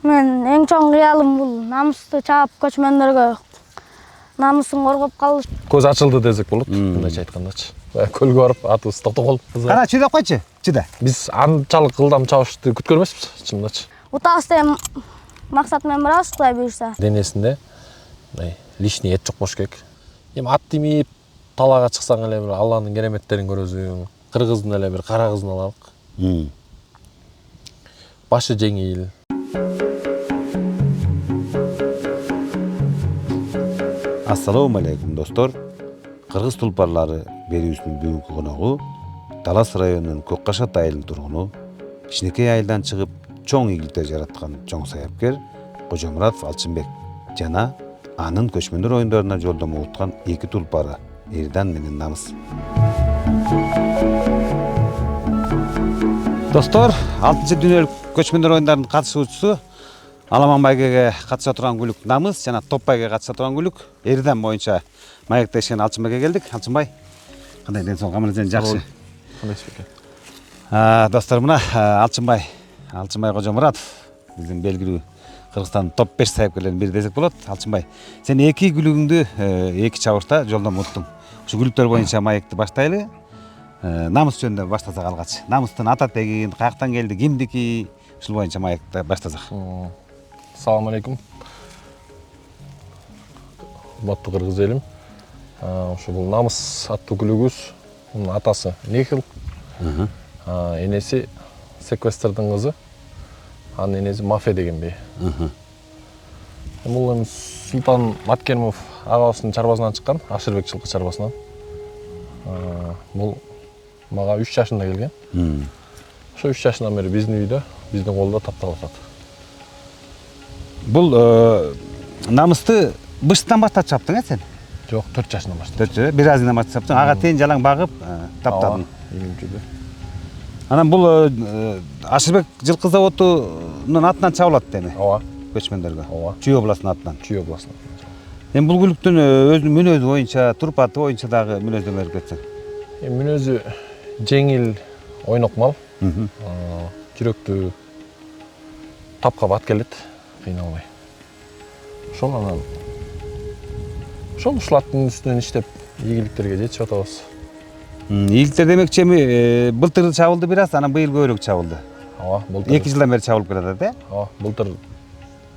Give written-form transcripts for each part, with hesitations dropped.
Мен эң чоң кыялым бул намысты чаап көчмөндөргө намысын коргоп калыш. Көз ачылды десек болот, мындайча айткандачы. Көлгө барып атыбыз токтогол. Кана чыдап койчу, чыда. Биз анчалык ылдам чабышты күткөн эмеспиз, чындачы. Утабыз деген максат менен барабыз, Кудай буйрса. Денесинде мындай лишний эт жок болуш керек. Эми ат тиймип талаага чыксаң эле бир Алланын кереметтерин көрөсүң. Кыргыздын эле бир кара кызын алалык. Башы жеңил. Ассаламу алейкум достор. Кыргыз тулпарлары берүүбүздүн бүгүнкү коногу Талас районунун Көккашат айылынын тургуну, кичинекей айылдан чыгып чоң ийгиликтер жараткан чоң саяпкер Кожомуратов Алчынбек жана анын көчмөндөр оюндарына жолдомо уткан эки тулпары Эрдан менен Намыс. Достор, 6-дүйнөлүк көчмөндөр оюндарынын катышуучусу Аламан байгеге катыша турган күлүк Намыс жана Топ байгеге катыша турган күлүк Эрдан боюнча маектешкен Алчынбекке келдик. Алчынбай, кандай ден соолук, аман эсен жакшы? Кандайсыз экен? Достор, мына Алчынбай Кожомуратов биздин белгилүү Кыргызстандын топ 5 саяпкерлеринин бири десек болот. Алчынбай, сен эки күлүгүңдү эки чабышта жолдомо уттуң. Ушу күлүктөр боюнча маекти баштайлы. Намыс жөнүндө баштасак алгач. Намыстын ата тегин, каяктан келди, кимдики? Ушул боюнча маекти баштасак. Салам алейкум. Урматтуу кыргыз элим. Ошо бул Намыс аттуу күлүгүбүз. Мунун атасы Нехил. Энеси Секвестердин кызы. Анын энеси Мафе деген бей. Бул эми Султан Маткеримов агабыздын чарбасынан чыккан, Ашырбек жылкы чарбасынан. Бул мага 3 жашында келген. Ошо 3 жашынан бери биздин үйдө, биздин колдо тапталып атат. Бул Намысты быштан баштап чаптың сен? Жок, 4 жашынан баштап. 4 жаш, бир азынан баштап чаптың. Ага тен жалаң багып таптадың. Анан бул Ашырбек жылкы заводунун атынан чабылат деми? Ооба. Көчмөндөргө. Ооба. Чүй областынын атынан. Чүй областынан. Эми бул күлүктүн өзүнүн мүнөзү боюнча, турпаты боюнча дагы мүнөздөмө берип кетсең. Мүнөзү жеңил, ойнок мал. Жүрөктүү тапка бат келет, кыйналбай. Ошол анан ушул аттын үстүнөн иштеп ийгиликтерге жетишип атабыз. Ийгиликтер демекчи эми былтыр чабылды бир аз, анан быйыл көбүрөөк чабылды. Ооба, былтыр. 2 жылдан бери чабылып келатат, Ооба, былтыр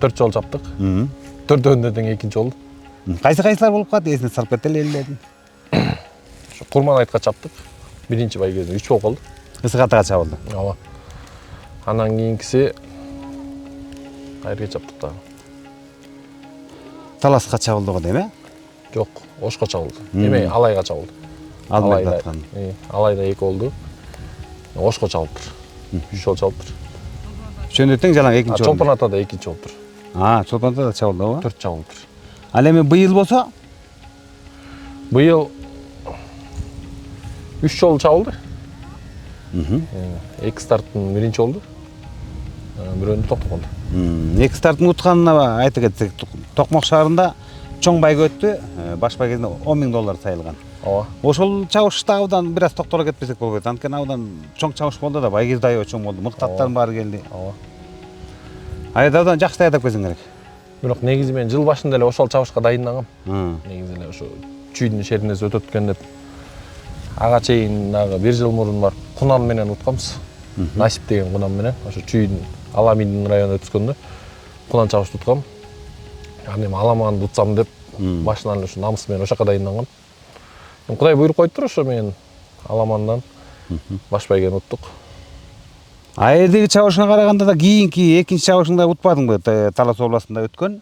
4 жол чаптык. 4-өндө тең экинчи болду. Кайсылар болуп калат, эсине салып кетели элдердин. Ошо Курман айтка чаптык. Биринчи байгеде 3 болуп калды. Ысык атага чабылды. Ооба. Анан кийинкиси кайерге чаптык дагы. Таласка чабылды го деме? Жок, Ошко чабылды. Эме Алайга чабылды. Алайда 2 болду. Ошко чабылыптыр. 3 жол чабылыптыр. Ошондо тең жалаң экинчи болду. Чолпон атада 2-чи болуптур. Чолпон атада чабылды го. 4 чабылыптыр. Ал эми быйыл болсо? Быйыл 3 жол чабылды. 2 старттын биринчи болду. Бирөөнү токтогонду. 2 старттын утканына айтып кетсек, Токмок шаарында чоң байге өттү. Баш байгесине $10,000 сайылган. Ооба. Ошол чабышта абдан бир аз токтоло кетпесек болбойт. Анткени абдан чоң чабыш болду да, байгеси аябай чоң болду. Мыктаттардын баары келди. Ооба. Айдардан жакшы даярдап келсең керек. Бирок негизи мен жыл башында эле ошол чабышка дайындангам. Негизи эле ошо чүйдүн шериндеси өтөт экен деп. Ага чейин дагы 1 жыл мурун барып кунам менен уткамыз. Насип деген кунам менен ошо чүйдүн Аламиндин районуна өткөндө кунан чабышты уткам. Аны эми Аламанды утсам деп башынан эле ошо Намыс менен ошо жака дайындангам. Кудай буйруп койдуптур, ошо мен Аламандан баш байгени уттук. Айырдагы чабышыңа караганда да кийинки экинчи чабышыңда утпадыңбы? Талас областында өткөн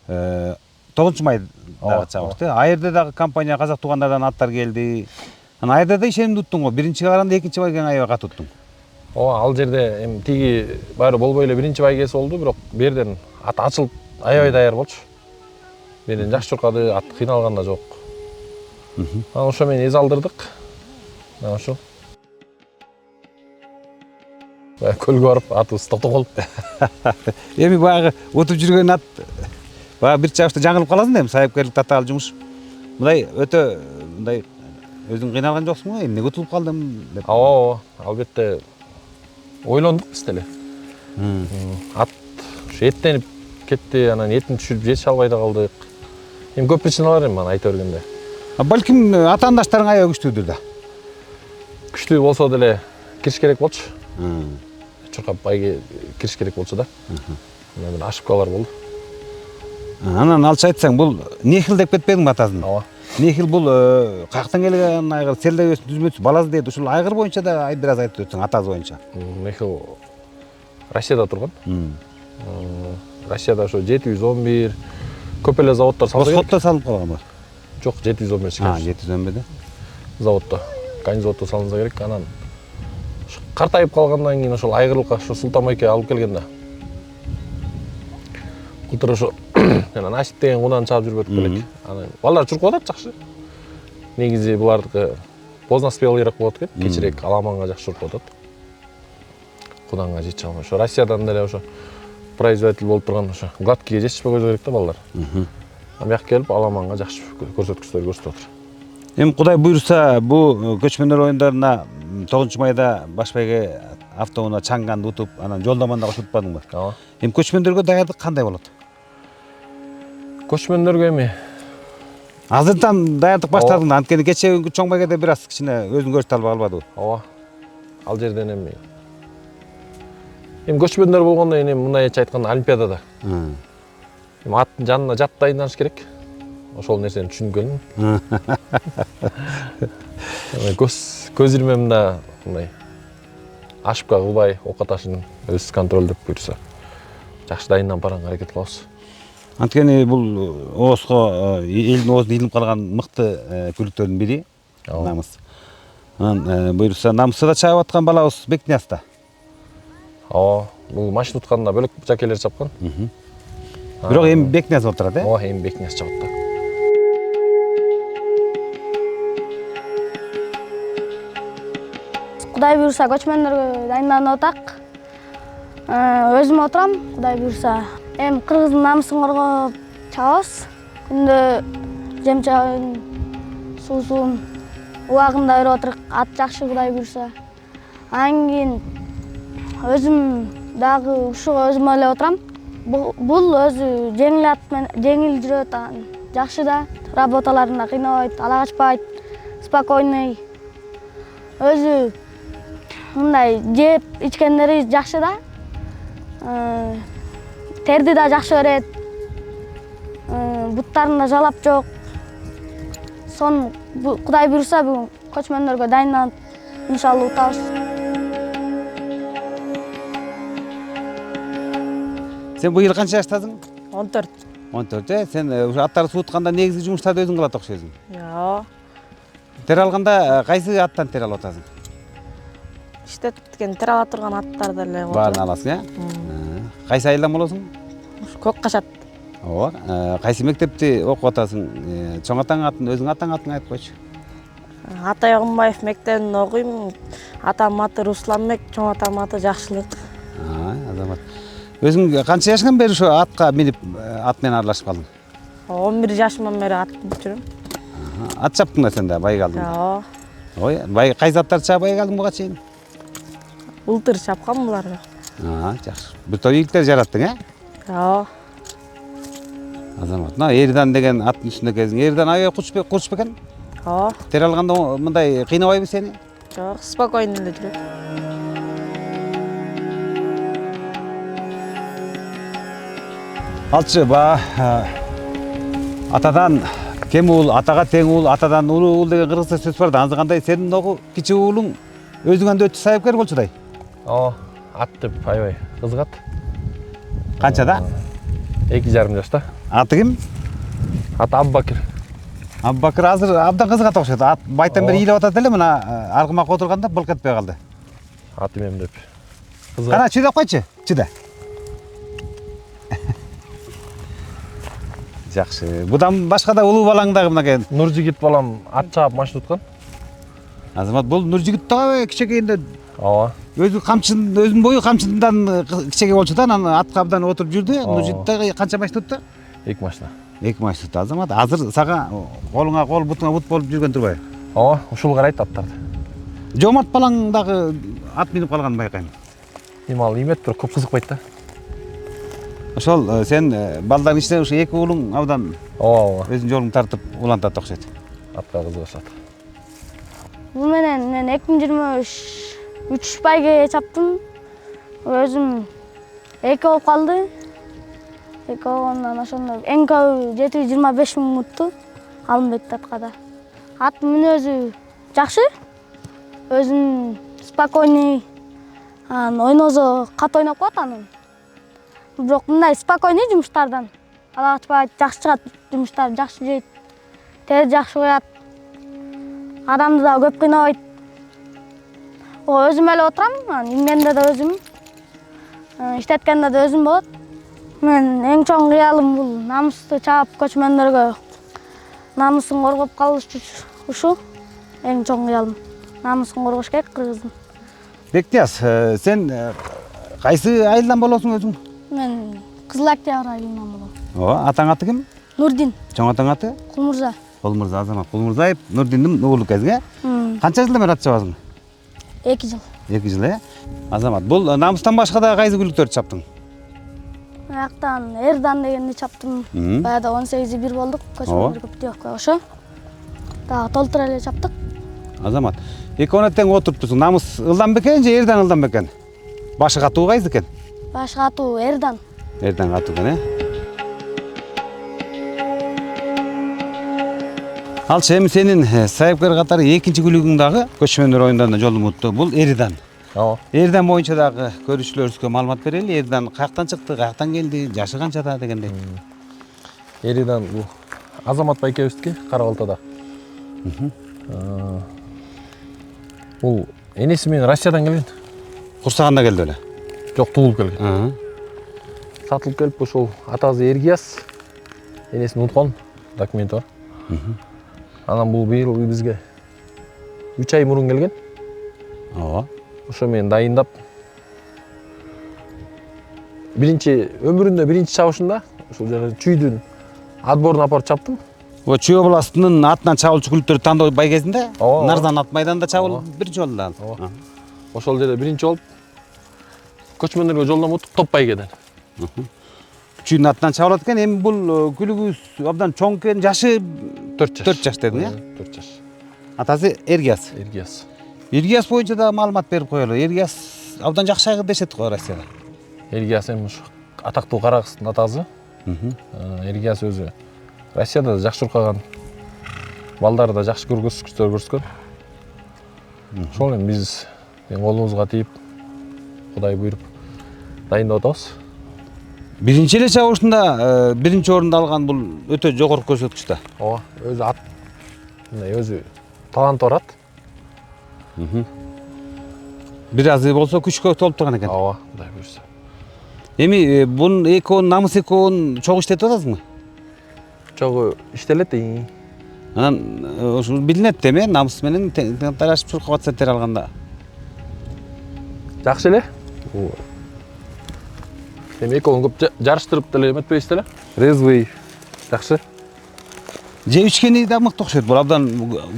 9 майдагы чабышты. Айырда дагы компания казак туугандардан аттар келди. Анан айырда да ишенимди уттуң го. Биринчиге караганда экинчи байгени аябай катуу уттуң. Ооба, ал жерде эми тиги баары болбой эле биринчи байгеси болду, бирок берден ат ачылып аябай даяр болчу. Берден жакшы чуркады, ат кыйналган да жок. Анан ошо менен эз алдырдык. Ошо. Көлгө барып атыбыз токтогол. Эми баягы утуп жүргөн ат баягы бир чабышта жаңылып каласың да, эми саяпкерлик татаал жумуш. Мындай өтө мындай өзүң кыйналган жоксуң го, эмнеге утулуп калдым деп. Ооба, албетте ойлондук биз деле. Ат Ушу эттенип кетти, анан этин түшүрүп жете албай да калдык. Эми көп причиналар эми аны айта бергенде. Балким атаандаштарың аябай күчтүүдүр да. Күчтүү болсо деле кириш керек болчу. Чуркап байге кириш керек болчу да. Мына ошибкалар болду. Анан алча айтсаң, бул нехил деп кетпедиңби атасын? Ооба. Нехил бул каяктан келген айгыр, селдебесин түзмөсү баласы дейт. Ушул айгыр боюнча да бир аз айтып өтсөң, атасы боюнча. Нехил Россияда турган. Россияда ошо 711 көп эле заводдор салса керек. Восходто салып калганбы? Жок, 711 чыгат. 711 да. Заводдо. Кань заводдо салынса керек. Анан картайып калгандан кийин ошол айгырлыкка ошо Султан байке алып келген да. Былтыр ошо анан Асип деген кунаны чаап жүрүп өтүп элек. Анан балдар чуркуп атат жакшы. Негизи булардыкы поздно спелыйраак болот экен. Кечирээк аламанга жакшы чуркуп атат. Куданга жете албай. Ошо Россиядан деле ошо производитель болуп турган ошо гладкийге жетишпей койсо керек да балдар. А бияк келип аламанга жакшы көрсөткүчтөр көрсөтүп атыр. Эми Кудай буйруса, бу көчмөндөр оюндарына 9-майда Башбайге автоунаа чаңганды утуп, анан жолдоманы да кошуп атпадыңбы? Ооба. Эми көчмөндөргө даярдык кандай болот? Көчмөндөргө эми Азырдан даярдык баштадың да, анткени кечээ күнгү чоң байгеде бир аз кичине өзүн көрсөтө албай калбадыбы? ооба. Ал жерден эми көчмөндөр болгондо эми мындайча айтканда олимпиадада. Эми аттын жанына жат дайынданыш керек. Ошол нерсени түшүнгөнмүн. Көз ирмемде мындай ошибка кылбай, окаташын өз контролдоп буйруса жакшы дайынданып барганга аракет кылабыз. Анткени бул оозго элдин оозуна илинип калган мыкты күлүктөрдүн бири. Намыс. Анан буйруса намысты да чаап аткан балабыз Бекнияз да. Ооба, бул машина утканда бөлөк жакелер чапкан. Бирок эми Бекнияз болуп турат, Ооба, эми Бекнияз чабат да. Кудай буйруса көчмөндөргө дайынданып атак. Өзүм отурам, Кудай буйруса. Эми кыргыздын намысын коргоп чабабыз. Күндө жем-чабын, суусун убагында берип отурук. Ат жакшы, Кудай буйруса. Анан кийин өзүм дагы ушуга өзүм ойлоп отурам. Бул өзү жеңил ат менен жеңил жүрөт, жакшы да. Работаларында кыйнабайт, ала качпайт, спокойный. Өзү мындай жеп ичкендери жакшы да. Терди да жакшы берет. Буттарында жалап жок. Сон Кудай буйруса бүгүн көчмөндөргө дайынданып, иншалла утабыз. Сен быйыл канча жаштасың? 14. 14, сен ушу аттарды суутканда негизги жумуштарды өзүң кылат окшойсуң. Ооба. Тер алганда кайсы аттан тер алып атасың? Иштеткен тер ала турган аттарды эле Баарын аласың, Кайсы айылдан болосуң? Көк кашат. Ооба. Кайсы мектепти окуп атасың? Чоң атаң атын, өзүң атаң атын айтып койчу. Атай Огунбаев мектебинде окуйм. Атам аты Русланбек, чоң атам аты Жакшылык. Азамат. Өзүң канча жашыңдан бери ушу атка минип, ат менен аралашып калдың? 11 жашымдан бери ат жүрөм. Ат чаптың да сен да, байга алдың. Ооба. Ой, бай кайсы аттарды чаап байга алдың буга чейин? Былтыр чапкан буларды. Жакшы. Бир топ ийгиттер жараттың, Ооба. Азамат, Эрдан деген аттын ичинде кезиң. Эрдан аябай курч бекен? Ооба. Тер алганда мындай кыйнабайбы сени? Жок, спокойно эле жүрөт. Алчы атадан кем уул, атага тең уул, атадан улуу уул деген кыргызча сөз бар да. Анысы кандай сенин огу кичи уулуң өзүңөн өтө сайыпкер болчудай. Ооба, ат деп аябай кызыгат. Канчада? 2,5 жашта. Аты ким? Аты Аббакир. Аббакир азыр абдан кызыгат окшойт. Ат байтан бери ыйлап атат эле, мына аргымакка отурганда былк этпей калды. Аты мем деп. Кана чыдап койчу, чыда. Жакшы. Будан башка да улуу балаң дагы мынакей. Нуржигит балам ат чаап машина уткан. Азамат, бул Нуржигит дагы кичекейинде Ооба. өзү камчын, өзүнүн бою камчындан кичеке болчу да, анан атка абдан отуруп жүрдү. Нуржигит дагы канча машина утты? 2 машина. 2 машина утты. Азамат, азыр сага колуңа кол, бутуңа бут болуп жүргөн турбайбы? Ооба, ушул карайт аттарды. Жомарт балаң дагы ат минип калганын байкайм. Эми ал имет бир көп кызыкпайт да. Ошол сен балдардын ичинен ушу эки уулуң абдан ооба өзүнүн жолун тартып улантат окшойт. атка кызыгышат. Бул менен мен 2023 байге чаптым. Өзүм эки болуп калды. Эки болгондон ошондо эң көбү 725 миң утту. Алымбек аткада. Ат мүнөзү жакшы. Өзүм спокойный. Ойнозо кат ойноп коет анын. Бирок мындай спокойный жумуштардан ала качпайт, жакшы чыгат жумуштар, жакшы жейт. Тез жакшы коет. Адамды да көп кыйнабайт. Өзүм эле отурам, имгенде да өзүм, иштеткенде да өзүм болот. Мен эң чоң кыялым бул намусту чаап көчмөндөргө намысын коргоп калыш ушу эң чоң кыялым. Намысын коргош керек кыргыздын. Бектияз, сен кайсы айылдан болосуң өзүң? Мен Кызыл Октябрь айылынан болом. Ооба, атаң аты ким? Нурдин, Чоң атаң аты? Кулмурза. Кулмурза, Азамат Кулмурзаев, Нурдиндин уулу кезге. Канча жылдан бери ат чабасың? 2 жыл. 2 жыл, Азамат, бул намыстан башка да кайсы күлүктөрдү чаптың? Аяктан Эрдан дегенди чаптым. Баягы 18-1 болдук, көчмөндөр көптүккө ошо. Дагы толтура эле чаптык. Азамат, экөөнө тең отуруптусуң. Намыс ылдам бекен же Эрдан ылдам бекен? Башы катуу кайсы экен? Башы катуу Эрдан. Эрдан катуу экен, Алчы эми сенин сайыпкер катары экинчи күлүгүң дагы көчмөндөр оюндарында жолун утту. Бул Эрдан. Ооба. Эрдан боюнча дагы көрүүчүлөрүбүзгө маалымат берели. Эрдан каяктан чыкты, каяктан келди, жашы канчада дегендей. Эридан бул Азамат байкебиздики Кара Балтада. Бул энеси менен Россиядан келген. Курсаганда келди эле. Жок, туулуп келген. Сатылып келип ошол атасы Эргияз энесин уткон документи бар. Анан бул быйыл бизге 3 ай мурун келген. Ооба. Ошо менен дайындап өмүрүндө биринчи чабышында ушул жана чүйдүн отборун апарып чаптым. Чүй областынын атынан чабылчу күлүктөрдү тандоо байгезинде Ооба. Нарзан ат майданында чабылып биринчи болду дагы. Ооба. Ошол жерде биринчи болуп көчмөндөргө жолдомо топ байгеден. Чүйдүн атынан чабылат экен. Эми бул күлүгүбүз абдан чоң экен. Жашы 4 жаш. 4 жаш дедиң, 4 жаш. Атасы Эргияз. Эргияз. Эргияз боюнча да маалымат берип коелу. Эргияз абдан жакшы айгыр дешет го Россияда. Эргияз эми ушу атактуу кара кыздын атасы. Эргияз өзү Россияда да жакшы уркаган, балдары да жакшы көрсөткүчтөр көрсөткөн. Ошол эми биз колубузга тийип, Кудай буйруп дайындап атабыз. Биринчи эле чабышында биринчи орунду алган бул өтө жогорку көрсөткүч да. Ооба, өзү ат мындай өзү таланты бар ат. Бир азы болсо күчкө толуп турган экен. Ооба, Кудай буйрса. Эми бунун экөөнүн намыс экөөнүн чогуу иштетип атасыңбы? Жогу иштелет. Анан ошол билинет эми намыс менен талашып чуркап атсаттер алганда. Жакшы эле. Эми экөөнү көп жарыштырып деле эметпейбиз деле. Резвый, жакшы. Жеп ичкени да мыкты окшойт. Бул абдан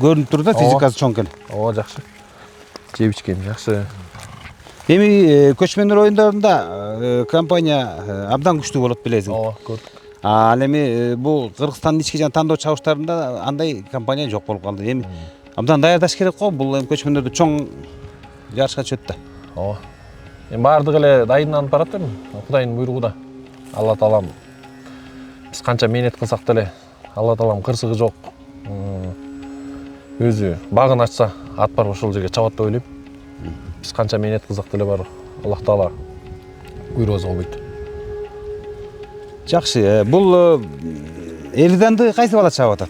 көрүнүп тур да, физикасы чоң экен. Ооба, жакшы. Жеп ичкени жакшы. Эми көчмөндөр оюндарында компания абдан күчтүү болот билесиң. Ооба, көрдүк. Ал эми бул Кыргызстандын ички жана тандоо чабыштарында андай компания жок болуп калды. Эми абдан даярдаш керек го. Бул эми көчмөндөрдө чоң жарышка түшөт да. Ооба. Эми баардыгы эле дайындалып барат эми. Кудайдын буйругу да. Алла таалам биз канча мээнет кылсак деле Алла таалам кырсыгы жок. Өзү багын ачса ат барып ошол жерге чабат деп ойлойм. Биз канча мээнет кылсак деле бар. Аллах таала буйругубузга койбойт. Жакшы. Бул Эрданды кайсы бала чабып атат?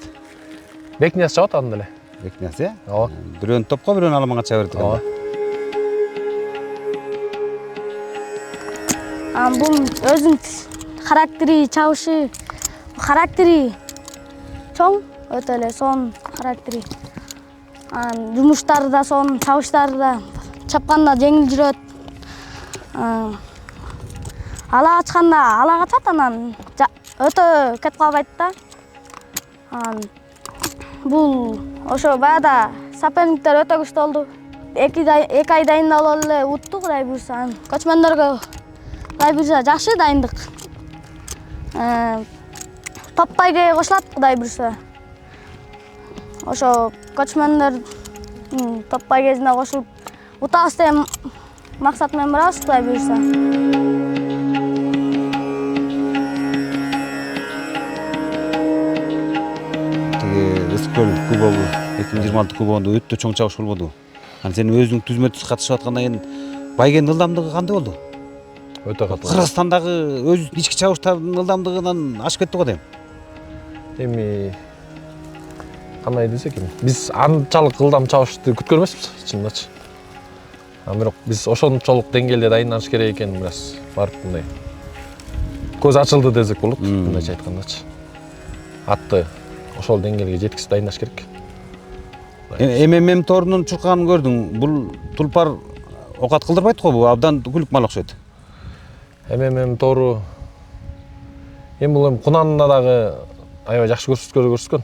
Бекнияз чабат аны деле. Бекнияз, Ооба. Бирөөнү топко, бирөөнү аламанга чаба берет экен. Ооба. Бул өзүнүн характери, чабышы, характери чоң, өтө эле сонун характери. Жумуштары да сонун, чабыштары да, чапканда жеңил жүрөт. Ала качканда ала качат, анан өтө кетип калбайт да. Бул ошо баягыда соперниктер өтө күчтүү болду. 2 ай дайындалып эле утту, Кудай буйрса. Көчмөндөргө Кудай буйрса жакшы дайындык. топ байге кошулат Кудай буйрса. Ошо көчмөндөр топ байгесине кошулуп утабыз деген максат менен барабыз Кудай буйрса. Өскөл кубогу 2026 кубогунда өтө чоң чабыш болбоду. Аны сен өзүң түзмө түз катышып аткандан кийин байгенин ылдамдыгы кандай болду? Өтө катуу. Кыргызстандагы өз ички чабыштардын ылдамдыгынан ашып кетти го дейм. Эми кандай десек эми биз анчалык ылдам чабышты күткөн эмеспиз чынындачы. Бирок биз ошончолук деңгээлде дайынданыш керек экенин бир аз барып мындай көз ачылды десек болот, мындайча айткандачы. Атты ошол деңгээлге жеткизип дайындаш керек. МММ торунун чурканын көрдүң. Бул тулпар окат кылдырбайт го, бул абдан күлүк мал окшойт. МММ тору эми бул кунанында дагы аябай жакшы көрсөткөн.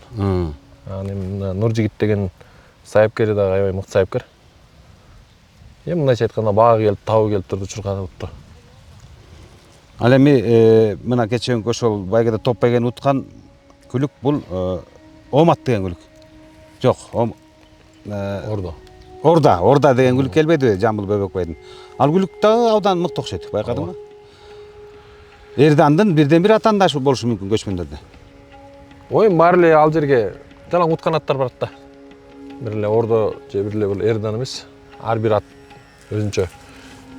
Аны мына Нуржигит деген сайыпкери дагы аябай мыкты сайыпкер. Эми мындайча айтканда бага келип, табы келип турду, чурканып турупту. Ал эми мына кечеөнкү ошол байгеде топ байгени уткан күлүк бул Омат деген күлүк. Жок, Орда деген күлүк келбедиби Жамбыл Бөбөкбайдын. Ал күлүк дагы абдан мыкты окшойт, байкадыңбы? Эрдандын бирден бир атандашы болушу мүмкүн көчмөндөрдө. Ой, баары эле ал жерге жалаң уткан аттар барат да. Бир эле Ордо же бир эле бул Эрдан эмес. Ар бир ат өзүнчө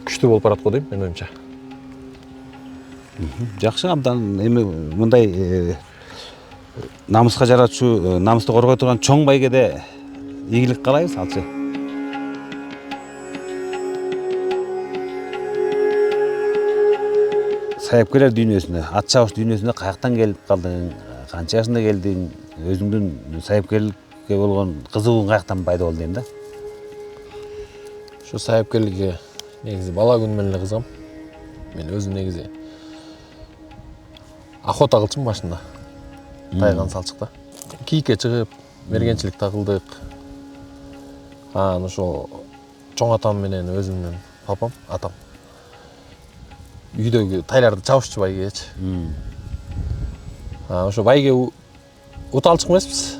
күчтүү болуп барат го дейм, менин оюмча. Жакшы, абдан эми мындай намыска жаратчу, намысты коргой турган чоң байгеде ийгилик каалайбыз, алчы. Сайыпкерлер дүйнөсүнө, ат чабыш дүйнөсүнө каяктан келип калдың, канча жашында келдиң, өзүңдүн сайыпкерликке болгон кызыгууң каяктан пайда болду дейм да? Şu сайыпкерликке негизи бала күнүм менен эле кызыгам. Мен өзүм негизи охота кылчумун башында. Тайган салчыкта. Кийикке чыгып, мергенчилик кылдык. Анан ошо чоң атам менен өзүмдүн папам, атам үйдөгү тайларды чабышчу байгечи. Ошо байге уталчык эмеспиз.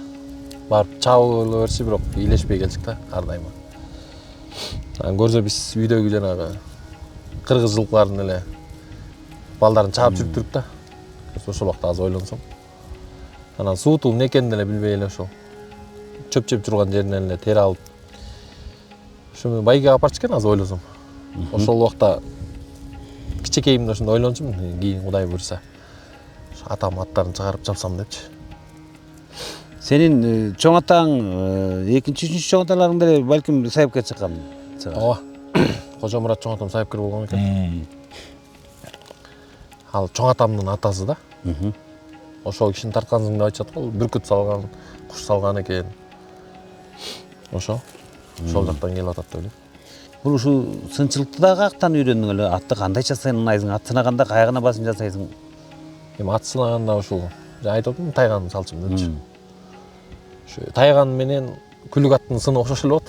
Барып чабыла берчи, бирок илешпей келчик да ар дайыма. Көрсө биз үйдөгү жанагы кыргыз жылкылардын эле балдарын чаап жүрүп туруп да. Ошол убакта аз ойлонсом. Анан суутуу эмне экенин эле билбей эле ошол чөп жеп турган жеринен эле тери алып ошону байге алып барчу экен аз ойлосом. Ошол убакта кичекейимде ошондой ойлончумун, кийин Кудай буйрса атам аттарын чыгарып чапсам депчи. Сенин чоң атаң, экинчи, үчүнчү чоң аталарың деле балким сайыпкер чыккан. Ооба. Кожо Мурат чоң атам сайыпкер болгон экен. Ал чоң атамдын атасы да. Ошол кишинин тартканын деп айтышат го, бүркүт салган, куш салган экен. Ошол жактан келип атат деп элем. Бул ушу сынчылыкты да каяктан үйрөндүң эле? Атты кандай жасайсың? Ат сынаганда каягына басым жасайсың? Эми ат сынаганда ушул жана айтып атам, тайган салчым депчи. Ошо тайган менен күлүк аттын сыны окшош эле болот.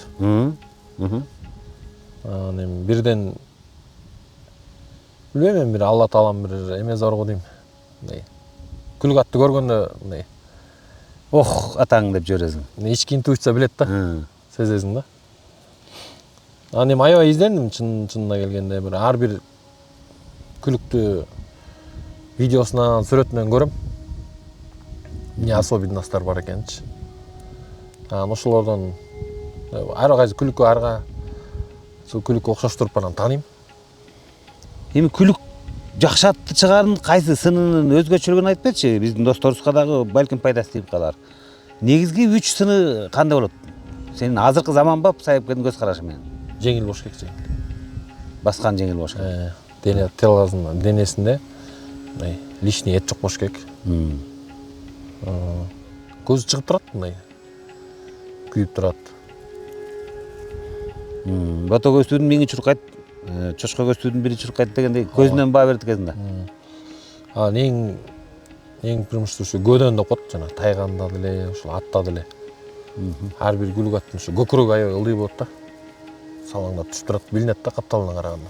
Анан эми бирден билбейм, эми бир Алла таалам бир эме зорго дейм. Мындай күлүк атты көргөндө мындай Ох, атаң деп жибересиң. Ички интуиция билет да. Сезесиң да. Анан эми аябай издендим чынына келгенде, бир ар бир күлүктү видеосунан, сүрөтүнөн көрөм. Не особенностьтар бар экенчи. Анан ошолордон ар кайсы күлүккө арга сол күлүккө окшоштуруп анан тааныйм. Эми күлүк жакшы атты чыгарын кайсы сынынын өзгөчөлүгүн айтып берчи. Биздин досторубузга дагы балким пайдасы тийип калар. Негизги 3 сыны кандай болот? Сенин азыркы заманба сайыпкердин көз карашы менен. Жеңил болуш керек жеңил. Баскан жеңил болуш керек. Денесинде мындай лишний эт жок болуш керек. Көзү чыгып турат мындай. Күйүп турат. Бото көзтүүдүн миңи чуркайт, чочко көзтүүдүн бири чуркайт дегендей көзүнөн баа берди кезинде. Эң примуштуу ушу гөдөн деп коет, жана тайганда деле, ушул атта деле. Ар бир күлүк аттын ушу көкүрөгү аябай ылдый болот да. Салаңдап түшүп турат, билинет да капталына караганда.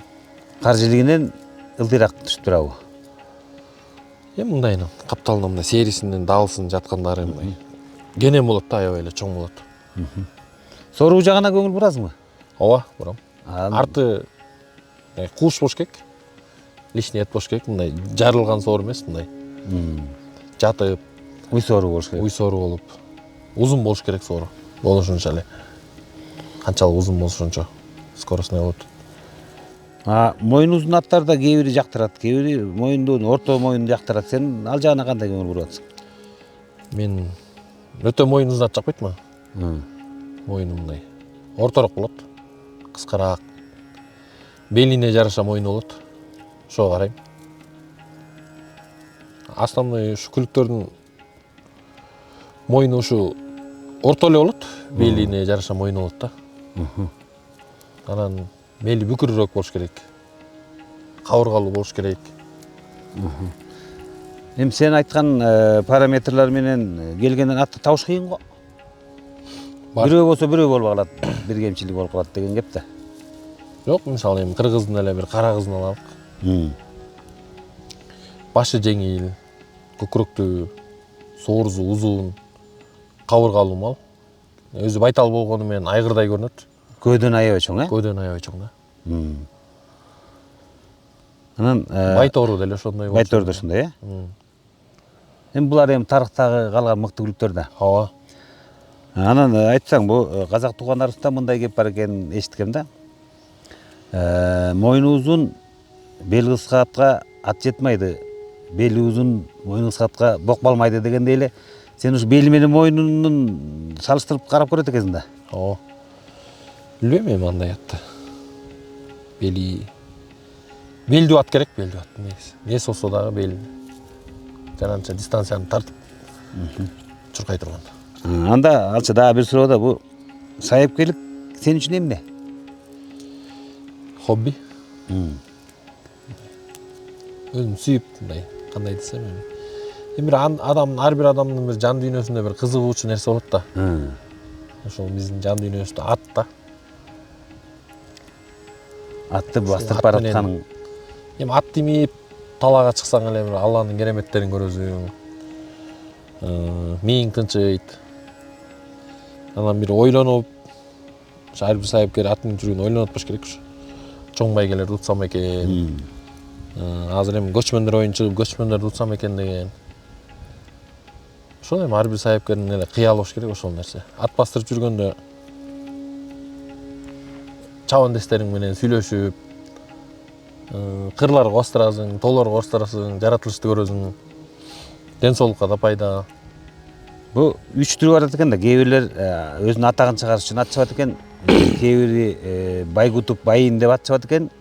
Кар жилигинен ылдыйраак түшүп турабы? мындайынан капталына мындай серисинен далсын жаткандары мындай кенен болот да, аябай эле чоң болот. Соруу жагына көңүл бурасыңбы? Ооба, бурам. Арты кууш болуш керек. Лишний эт болуш керек, мындай жарылган соор эмес, мындай. Жатып, Уй соору болуш керек. уй соору болуп, узун болуш керек соору. Болушунча эле. Канчалык узун болсо ошончо скоростной болот. Мойну узун аттарда кээ бири жактырат, кээ бири моюнду, орто моюнду жактырат. Сен ал жагына кандай көңүл буруп атасың? Мен өтө моюн узун ат жакпайт мага. Моюну мындай орторок болот, кыскараак. Белине жараша моюну болот. Ошого карайм. Основной ушу күлүктөрдүн моюну ушу орто эле болот, белине жараша моюну болот да. Анан мели бүкүрүрөөк болуш керек. Кабыргалуу болуш керек. Эми сен айткан параметрлер менен келгенден атты табыш кыйын го. Бирөө болсо бирөө болбой калат, бир кемчилик болуп калат деген кеп да. Жок, мисалы эми кыргыздын эле бир кара кызын алалык. Башы жеңил, көкүрөктүү, соорусу узун, кабыргалуу мал. Өзү байтал болгону менен айгырдай көрүнөт. Көөдөн аябай чоң, Көөдөн аябай чоң да. Анан Байтору деле ошондой болчу. Байтору да ошондой, Эми булар эми тарыхтагы калган мыкты күлүктөр да. Ооба. Анан айтсаң, бу казак туугандарыбызда мындай кеп бар экенин эшиткем да. Мойну узун, бел кыска атка ат жетмейди. Бели узун, мойну кыска атка бок балмайды дегендей эле. Сен ушу бели менен мойнунун салыштырып карап көрөт экенсиң да. Ооба. Билбейм эми андай атты. Белдүү ат керек, белдүү ат негизи. Эс болсо дагы бел жананча дистанцияны тартып чуркай турган. Анда алчы дагы бир суроо да, бу сайыпкерлик сен үчүн эмне? Хобби. Өзүм сүйүп, мындай, кандай десем эми. Бир ар бир адамдын бир жан дүйнөсүндө бир кызыгуучу нерсе болот да. Ошол биздин жан дүйнөбүздө ат да. Атты бастырып баратканың. Эми ат демейип талаага чыксаң эле бир Алланын кереметтерин көрөсүң. Миң тынчыйт. Анан бир ойлонуп, ар бир сайыпкер атын жүргөн ойлонуп баш керек ушу. Чоң байгелерди утсам экен. Азыр эми көчмөндөр оюн чыгып, көчмөндөрдү утсам экен деген. Ошол эми ар бир сайыпкердин эле кыялы болуш керек ошол нерсе. Ат бастырып жүргөндө чабандестериң менен сүйлөшүп, кырларга бастырасың, тоолорго бастырасың, жаратылышты көрөсүң. Ден соолукка да пайда. Бу үч түрү бар экен да. Кээ бирлер өзүнүн атагын чыгарыш үчүн ат чабат экен. Кээ бири байгутуп, байын деп ат чабат экен.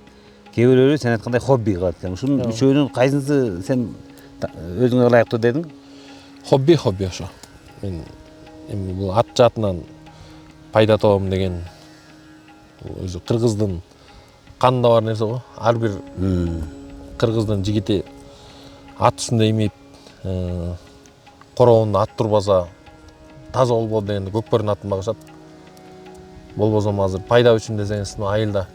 Кээ бирлери сен айткандай хобби кылат экен. Ушунун үчөөнүн кайсынысы сен өзүңө ылайыктуу дедиң? Хобби ошо. Мен эми бул ат жаатынан пайда табам деген өзү кыргыздын канында бар нерсе го. Ар бир кыргыздын жигити ат үстүндө имип, коробунда ат турбаса таза болбоду дегенде көкбөрүн атын багышат. Болбосо азыр пайда үчүн десеңиз, айылда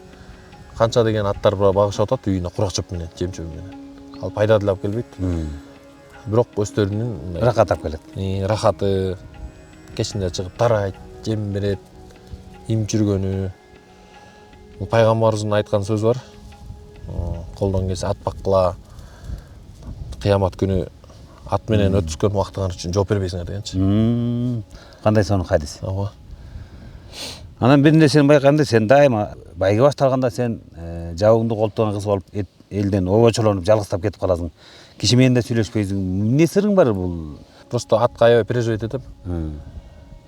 канча деген аттар багышып атат үйүнө курак чөп менен, жем чөп менен. Ал пайда делеп келбейт. Бирок өздөрүнүн рахат алып келет. Рахаты, кечинде чыгып тарайт, жем берет, им жүргөнү. Бул пайгамбарыбыздын айткан сөзү бар. Колдон келсе ат баккыла, кыямат күнү ат менен өткүзгөн убактыңар үчүн жооп бербейсиңер дегенчи. Кандай сонун хадис. Ооба. Анан бир нерсени байкаганда, сен дайыма байге башталганда сен жабыңды колтуган кыз болуп элден обочолонуп жалгыздап кетип каласың. Киши менен да сүйлөшпөйсүң. Эмне сырың бар бул? Просто атка аябай переживать этем.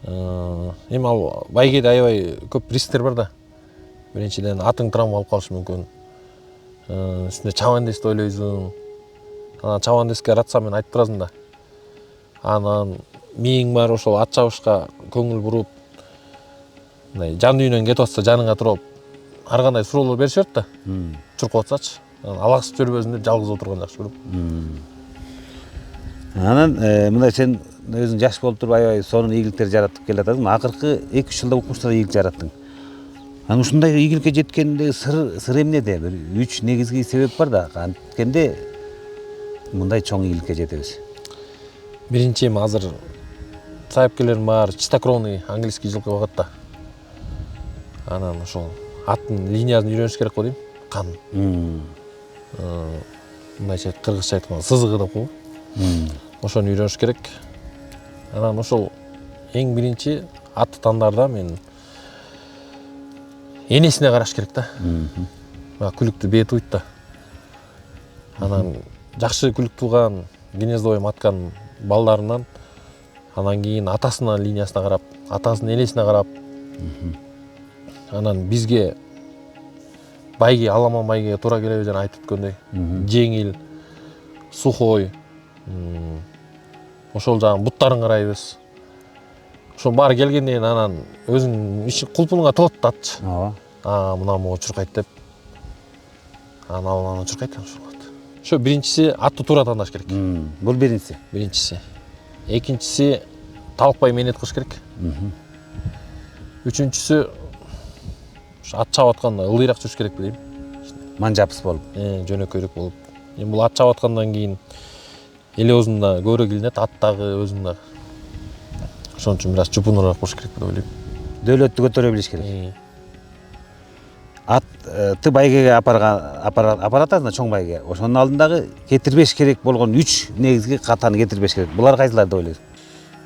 Эми ал байгеде аябай көп рисктер бар да. Биринчиден атың травма алып калышы мүмкүн. Үстүнө чабандести ойлойсуң. Анан чабандеске ратса мен айтып турасың да. Анан миң бар ошол ат чабышка көңүл буруп, мындай жан дүйнөң кетип атса жаныңа туруп, ар кандай суроолор беришет да. Чуркап атсачы. Алаксып жүрбөсүн деп жалгыз отурган жакшы көрөм. Анан мындай сен өзүң жаш болуп туруп аябай сонун ийгиликтер жаратып келатасың. Акыркы 2-3 жылда укмуштар ийгилик жараттың. Анан ушундай ийгиликке жеткенде сыр эмнеде? Бир 3 негизги себеп бар да. Анткенде мындай чоң ийгиликке жетебиз? Биринчи эми азыр сайыпкерлердин баары чистокровный английский жылкы багат да. Анан ошол аттын линиясын үйрөнүш керек го дейм. Кан. Мындайча кыргызча айтканда сызыгы деп коебу. Ошону үйрөнүш керек. Анан ошол эң биринчи атты тандаарда мен энесине караш керек да. Күлүктү бээ туйт да. Анан жакшы күлүк тууган, гнездовой маткан балдарынан анан кийин атасынын линиясына карап, атасынын энесине карап, анан бизге байге, аламан байгеге туура келеби жана айтып өткөндөй. Жеңил, сухой, ошол жагын буттарын карайбыз. Ошо баары келгенден кийин анан өзүнүн кулпунуңа тылат да атчы. Ооба. Мына могу чуркайт деп. Анан чуркайт ошол. Ошо биринчиси атты туура тандаш керек. Бул биринчиси. Биринчиси. Экинчиси талыкпай мээнет кылыш керек. Үчүнчүсү ат чабып атканда ылдыйраак жүрүш керек дейм. Манжапыс болуп. Жөнөкөйрөөк болуп. Эми бул ат чабып аткандан кийин эле өзүндө көбүрөөк илинет, аттагы өзүндө. Ошон үчүн бир аз жупунураак болуш керек деп ойлойм. Дөөлөттү көтөрө билиш керек. Атты байгеге апаратасың чоң байге. Ошонун алдындагы кетирбеш керек болгон 3 негизги катаны кетирбеш керек. Булар кайсылар деп ойлойсуң?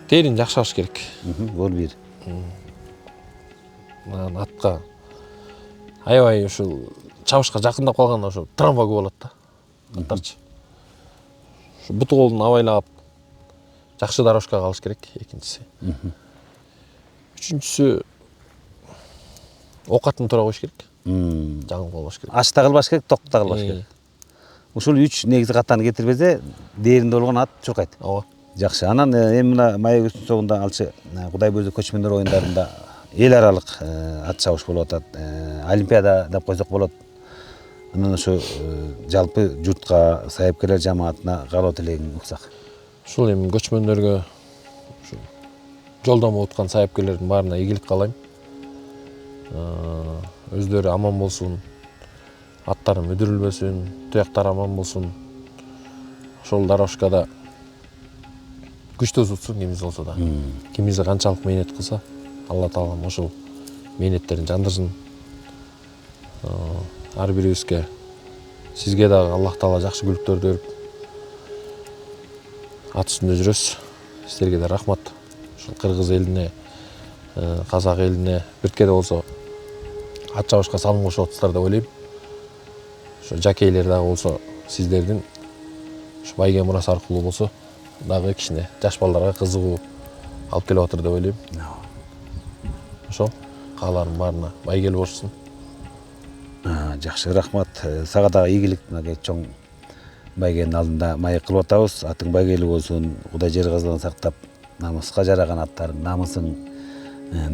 Терин жакшыртыш керек. Бул бир. Атка аябай ушул чабышка жакындап калганда ошо травма көп болот да. Аттарчы. Ошо буту колун абайлап жакшы дорожкага алыш керек экинчиси. Үчүнчүсү окатын туура коюш керек. Жаңылып калбаш керек. Ач да кылбаш керек, ток да кылбаш керек. Ушул 3 негизги катаны кетирбесе, дээринде болгон ат чуркайт. Ооба. Жакшы. Анан эми мына май өгүстүн соңунда алчы Кудайберди көчмөндөр оюндарында эл аралык ат чабыш болуп атат. Олимпиада деп койсок болот. Анан ошо жалпы журтка, сайыпкерлер жамаатына каалоо тилегиң уксак. Ушул эми көчмөндөргө ушу жолдон болуп аткан сайыпкерлердин баарына ийгилик каалайм. Өздөрү аман болсун, аттары мүдүрүлбөсүн, туяктары аман болсун. Ошол дорожкада күчтүү тутсун кимиз болсо да. Кимиз канчалык мээнет кылса, Алла таалам ошол мээнеттерин жандырсын. Ар бирибизге, сизге дагы Аллах таала жакшы күлүктөрдү берип, ат үстүндө жүрөсүз. Силерге да рахмат. Ошол кыргыз элине, казак элине бирткеде болсо ат чабышка салым кошуп атасыздар деп ойлойм. Ошо жакейлер дагы болсо сиздердин ушу байге мурасы аркылуу болсо дагы кичине жаш балдарга кызыгуу алып келип атыр деп ойлойм. Ошол кааларым баарына байгел болушсун. Жакшы, рахмат. Сага дагы ийгилик, мынакей чоң байгенин алдында маек кылып атабыз. Атың байгелүү болсун, Кудай жер казалыгын сактап, намыска жараган аттарың, намысың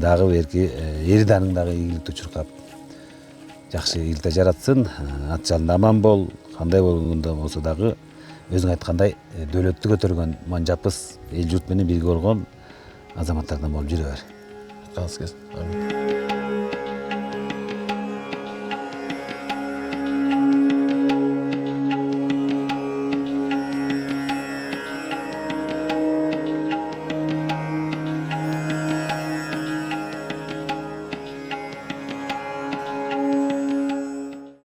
дагы берки эриданың дагы ийгиликтүү чуркап, жакшы ийгиликте жаратсын. Ат жалында аман бол. Кандай болгондо болсо дагы өзүң айткандай дөөлөттү көтөргөн манжапыс эл журт менен бирге болгон азаматтардан болуп жүрө бер. Айтканыңыз келсин. Амин.